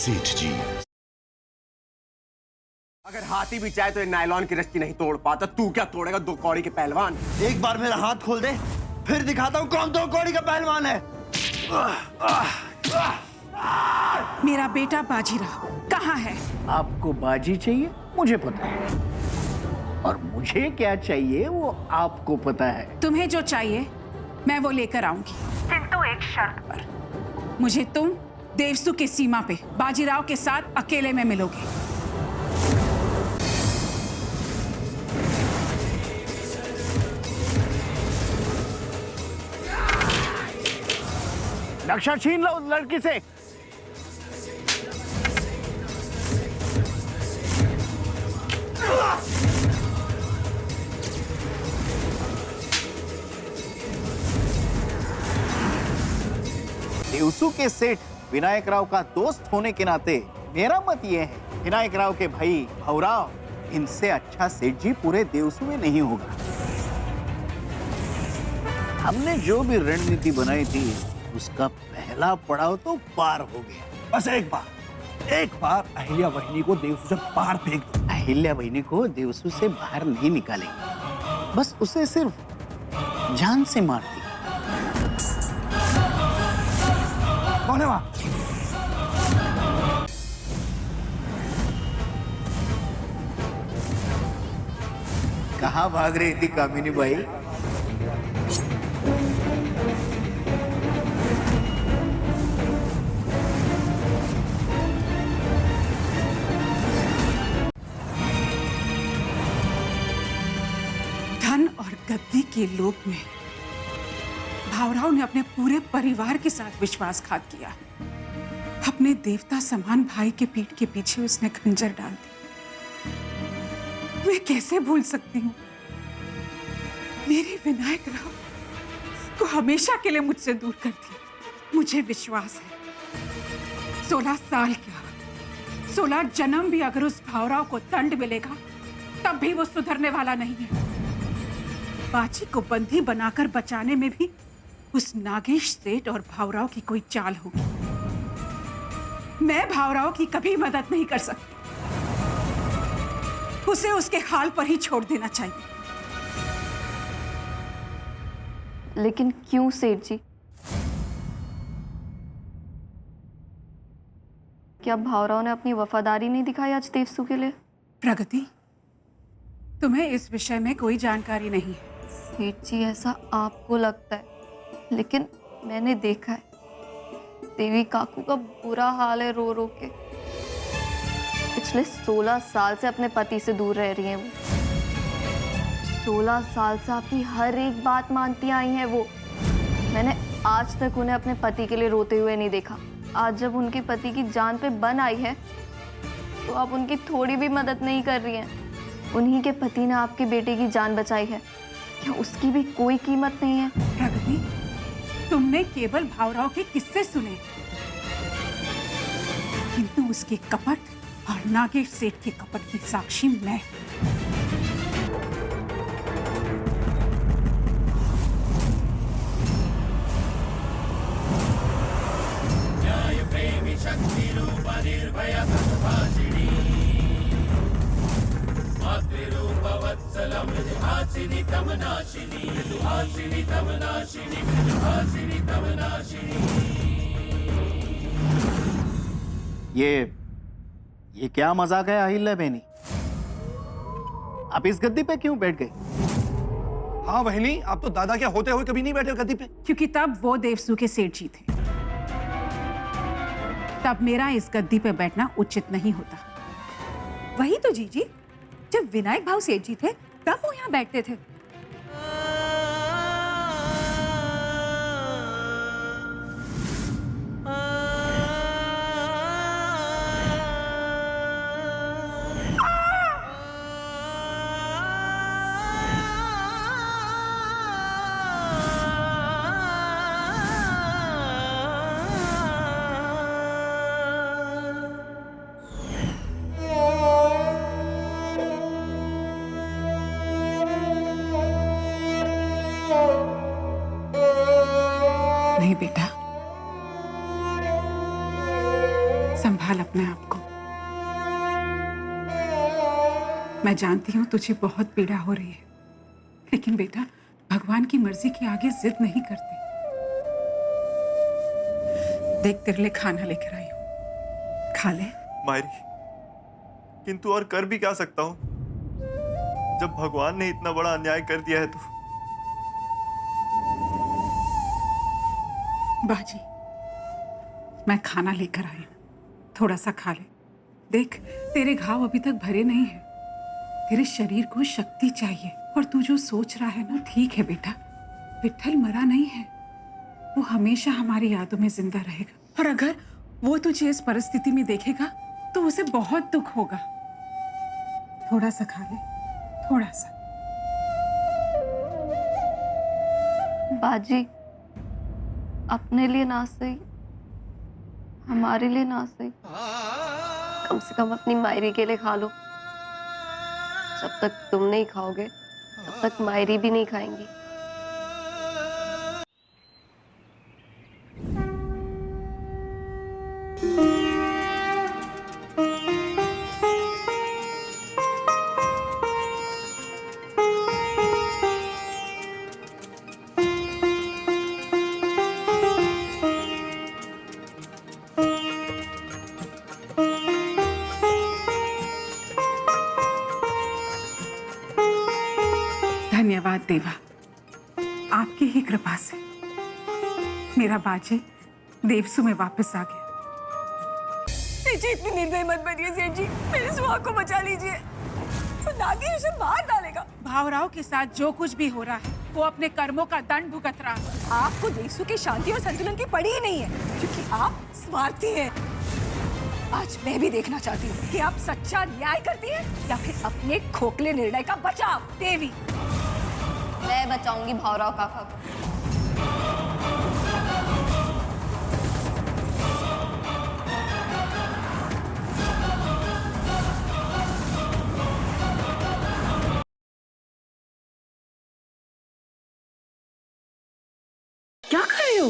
सेठ जी। अगर हाथी भी चाहे तो ये नायलॉन की रस्सी नहीं तोड़ पाता, तू क्या तोड़ेगा दो कौड़ी के पहलवान। एक बार मेरा हाथ खोल दे, फिर दिखाता हूँ कौन दो कौड़ी का पहलवान है। मेरा बेटा बाजीराव कहाँ है? आपको बाजी चाहिए, मुझे पता है, और मुझे क्या चाहिए वो आपको पता है। तुम्हें जो चाहिए मैं वो लेकर आऊंगी, किंतु एक शर्त पर। मुझे तुम देवसू की सीमा पे बाजीराव के साथ अकेले में मिलोगे। नक्शा छीन लो उस लड़की से। देवसू के सेठ विनायक राव का दोस्त होने के नाते मेरा मत ये है, विनायक राव के भाई भवराव, इनसे अच्छा सेठ जी पूरे देवसू में नहीं होगा। हमने जो भी रणनीति बनाई थी उसका पहला पड़ाव तो पार हो गया। बस एक बार अहिल्या वहिनी को देवसू से बाहर फेंक दो। अहिल्या वहिनी को देवसू से बाहर नहीं निकालेंगे, बस उसे सिर्फ जान से मार दी। कौन है वहां? कहाँ भाग रही थी कामिनी बाई? धन और गद्दी के लोभ में भावराव ने अपने पूरे परिवार के साथ विश्वासघात किया। अपने देवता समान भाई के पीठ के पीछे उसने खंजर डाल दी। मैं कैसे भूल सकती हूँ? मेरे विनायक राव को हमेशा के लिए मुझसे दूर कर दिया। मुझे विश्वास है 16 साल क्या 16 जन्म भी अगर उस भावराव को दंड मिलेगा तब भी वो सुधरने वाला नहीं है। बाजी को बंदी बनाकर बचाने में भी उस नागेश सेठ और भावराव की कोई चाल होगी। मैं भावराव की कभी मदद नहीं कर सकती। उसे उसके हाल पर ही छोड़ देना चाहिए। लेकिन क्यों सेठ जी? क्या भावराव ने अपनी वफादारी नहीं दिखाई आज देवसू के लिए? प्रगति, तुम्हें इस विषय में कोई जानकारी नहीं है। सेठ जी, ऐसा आपको लगता है, लेकिन मैंने देखा है देवी काकू का बुरा हाल है रो रो के। पिछले 16 साल से अपने पति से दूर रह रही हैं वो। 16 साल से आपकी हर एक बात मानती आई हैं वो। मैंने आज तक उन्हें अपने पति के लिए रोते हुए नहीं देखा। आज जब उनके पति की जान पे बन आई है तो आप उनकी थोड़ी भी मदद नहीं कर रही हैं। उन्हीं के पति ने आपके बेटे की जान बचाई है, क्या उसकी भी कोई कीमत नहीं है? प्रगति, तुमने केवल भावराव के किस्से सुने, किंतु उसके कपट और नागेश सेठ के कपट की साक्षी मैं। ये क्या मजाक है अहिल्या बहनी? आप इस गद्दी पे क्यों बैठ गए? हाँ बहनी, आप तो दादा के होते हुए कभी नहीं बैठे गद्दी पे। क्योंकि तब वो देवसू के सेठ जी थे, तब मेरा इस गद्दी पे बैठना उचित नहीं होता। वही तो जीजी, जब विनायक भाव सेठ जी थे तब वो यहाँ बैठते थे। संभाल अपने आप को। मैं जानती हूँ तुझे बहुत पीड़ा हो रही है, लेकिन बेटा भगवान की मर्जी के आगे जिद नहीं करते। देख तेरे लिए खाना लेकर आई हूँ, खा ले। मायरी, किंतु और कर भी क्या सकता हूं जब भगवान ने इतना बड़ा अन्याय कर दिया है तो। बाजी, मैं खाना लेकर आई हूँ, थोड़ा सा खा ले। देख तेरे घाव अभी तक भरे नहीं हैं, तेरे शरीर को शक्ति चाहिए। और तू जो सोच रहा है ना, ठीक है बेटा, विट्ठल मरा नहीं है, वो हमेशा हमारी यादों में जिंदा रहेगा। और अगर वो तुझे इस परिस्थिति में देखेगा तो उसे बहुत दुख होगा। थोड़ा सा खा ले, थोड़ा सा। बाजी, अपने लिए ना सही, हमारे लिए ना सही, कम से कम अपनी मायरी के लिए खा लो। जब तक तुम नहीं खाओगे तब तक मायरी भी नहीं खाएंगी। धन्यवाद देवा, आपकी ही कृपा से मेरा बाजी देवसू में वापस आ गया। सेठ जी इतनी निर्दयी मत बनिए सेठ जी, मेरी सुहाग को बचा लीजिए, वो नागिन उसे मार डालेगा। भावराव के साथ जो कुछ भी हो रहा है वो अपने कर्मों का दंड भुगत रहा है। आपको देशु की शांति और संतुलन की पड़ी ही नहीं है, क्योंकि आप स्वार्थी हैं। आज मैं भी देखना चाहती हूँ कि आप सच्चा न्याय करती हैं या फिर अपने खोखले निर्णय का बचाव। देवी, मैं बचाऊंगी भावराव काका को। क्या कर रहे हो?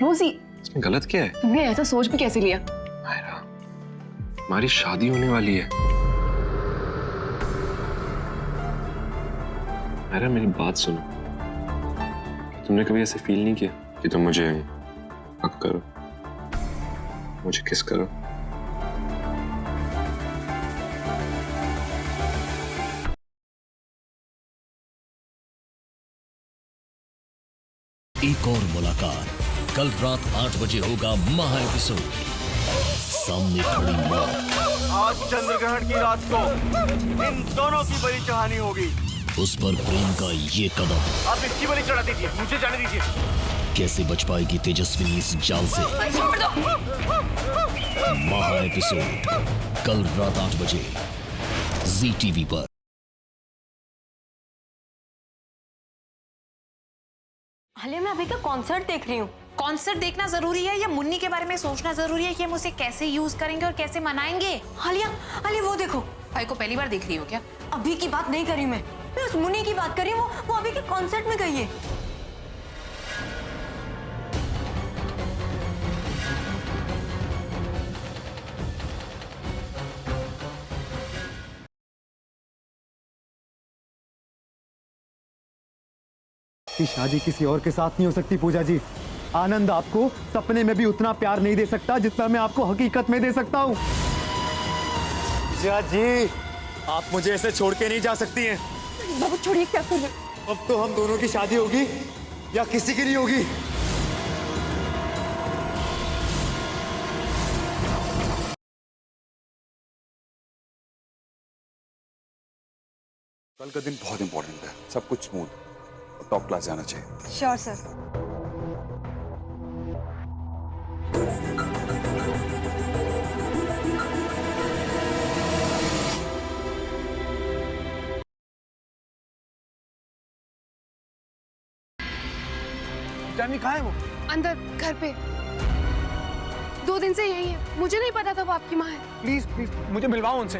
रोजी, इसमें गलत क्या है? तुमने ऐसा सोच भी कैसे लिया? मायरा, हमारी शादी होने वाली है। मायरा, मेरी बात सुनो। तुमने कभी ऐसे फील नहीं किया कि तुम मुझे हक करो, मुझे किस करो? एक और मुलाकात कल रात 8 बजे होगा महा एपिसोड। सामने खड़ी मौत, आज चंद्रग्रहण की रात को इन दोनों की बड़ी कहानी होगी। उस पर प्रेम का ये कदम, आप इसकी बलि चढ़ा दीजिए, मुझे जाने दीजिए। कैसे बच पाएगी तेजस्विनी इस जाल से? छोड़ दो। महा एपिसोड कल रात 8 बजे ZTV पर। हालिया, मैं अभी का कॉन्सर्ट देख रही हूँ। कॉन्सर्ट देखना जरूरी है या मुन्नी के बारे में सोचना जरूरी है कि हम उसे कैसे यूज करेंगे और कैसे मनाएंगे? हालिया, हालिया वो देखो। भाई को पहली बार देख रही हो क्या? अभी की बात नहीं कर रही मैं उस मुन्नी की बात कर रही हूँ। वो अभी के कॉन्सर्ट में गई है। कि शादी किसी और के साथ नहीं हो सकती पूजा जी। आनंद आपको सपने में भी उतना प्यार नहीं दे सकता जितना मैं आपको हकीकत में दे सकता हूँ। पूजा जी, आप मुझे ऐसे छोड़ के नहीं जा सकती हैं। बाबू छोड़िए, क्या कर रहे हो? अब तो हम दोनों की शादी होगी या किसी की नहीं होगी। कल का दिन बहुत इंपॉर्टेंट है, सब कुछ स्मूथ और टॉप क्लास जाना चाहिए। Sure sir. जानी कहाँ है वो? अंदर घर पे 2 दिन से यही है। मुझे नहीं पता था वो आपकी माँ है। प्लीज प्लीज मुझे मिलवाओ उनसे।